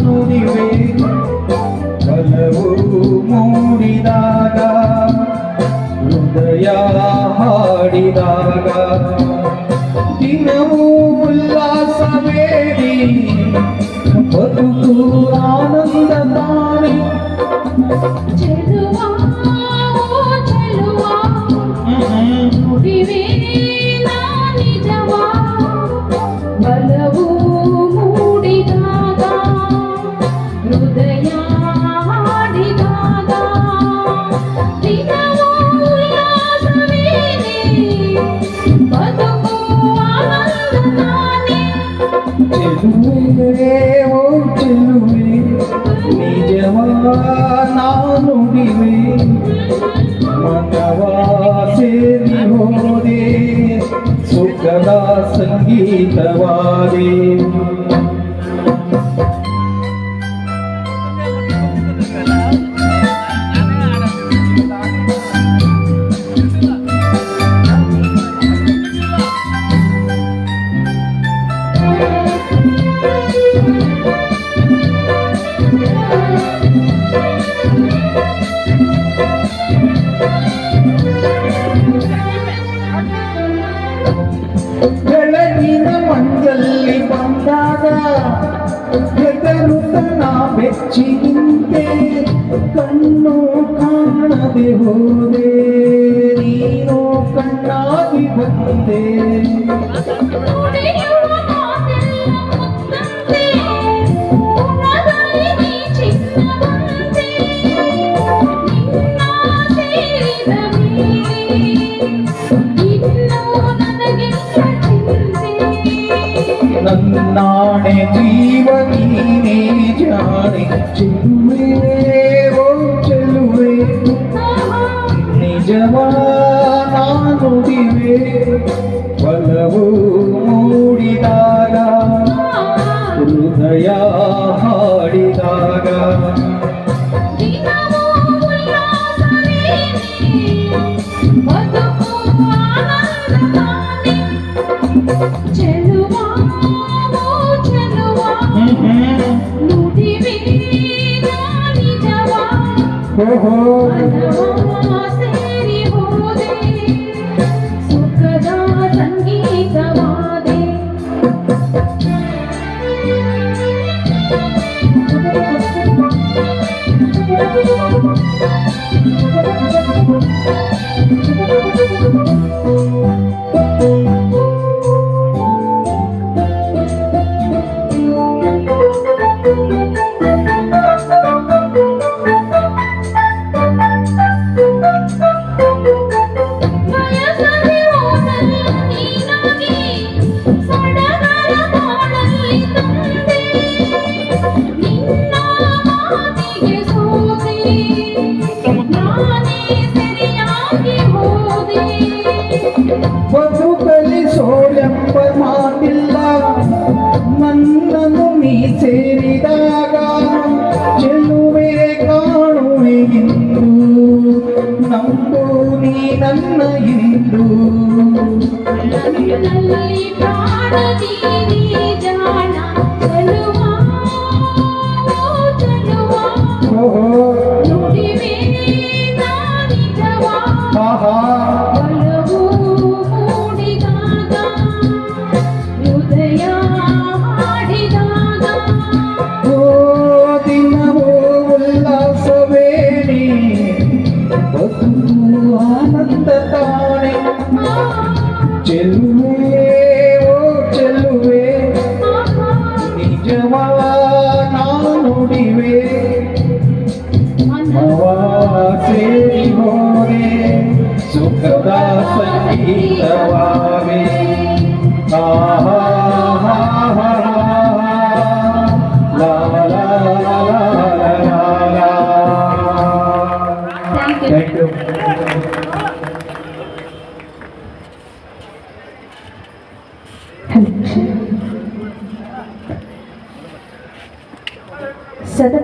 ನುಡಿವೆ ಬಲವು ಮೂಡಿದಾಗ ಹೃದಯ ಹಾಡಿದಾಗ ದಿನವೂ ಉಲ್ಲಾಸವೇರಿ ಬದುಕು ಆನಂದ ತಾನೆ ನುಡಿವೆ ನಿಜವ ಬಲವು ಮೂಡಿದಾಗ ಹೃದಯ ಹಾಡಿದಾಗ ದಿನವೂ ಉಲ್ಲಾಸವೇರಿ ಬದುಕು ಆನಂದ ತಾನೆ ಚೆಲುವೆ ಓ ಚೆಲುವೆ ನಿಜವ ನುಡಿವೆ ಮನವ ಸೇರಿ ಹೋದೆ ಸುಖದ ಸಂಗೀತವಾದೆ ಬೆಳಗಿನ ಮಂಜಲ್ಲಿ ಬಂದಾಗ ಹೆದರುತ್ತ ನಾ ಬೆಚ್ಚಿ ನಿಂತೆ ಕಣ್ಣು ಕಾಣದೆ ಹೋದೆ ನೀನು ಕಣ್ಣಾಗಿ ಬಂದೆ ನನ್ನಾಣೆ ಜೀವ ನೀನೇ ಜಾಣೆ ಚೆಲುವೆ ಓ ಚೆಲುವೆ ನಿಜವ ನುಡಿವೆ ಬಲವು ಮೂಡಿದಾಗ ಹೃದಯ ಹಾಡಿದಾಗ ಸೇರಿ ಹೋದೆ ಸುಖದ ಸಂಗೀತವಾದೆ ಬದುಕಲಿಸೋಳೆಂಬ ಮಾತಿಲ್ಲ ನನ್ನನ್ನು ನೀ ಸೇರಿದಾಗ ಚೆಲುವೆ ಕಾಣುವೆ ಇಂದು ನಂಬು ನೀ ನನ್ನ ಇಂದು ಆನಂದ ತಾನೆ ಚೆಲುವೆ ಓ ಚೆಲುವೆ ನಿಜವ ನುಡಿವೆ ಮನವ ಸೇರಿ ಹೋದೆ ಸುಖದ ಸಂಗೀತವಾ